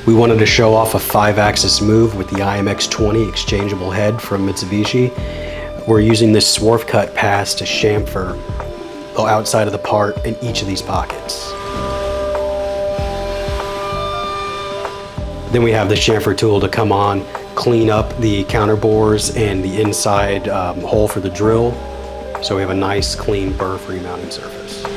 We wanted to show off a 5-axis move with the IMX20 exchangeable head from Mitsubishi. We're using this swarf cut pass to chamfer the outside of the part in each of these pockets. Then we have the chamfer tool to come on, clean up the counter bores and the inside hole for the drill, so we have a nice clean burr-free mounting surface.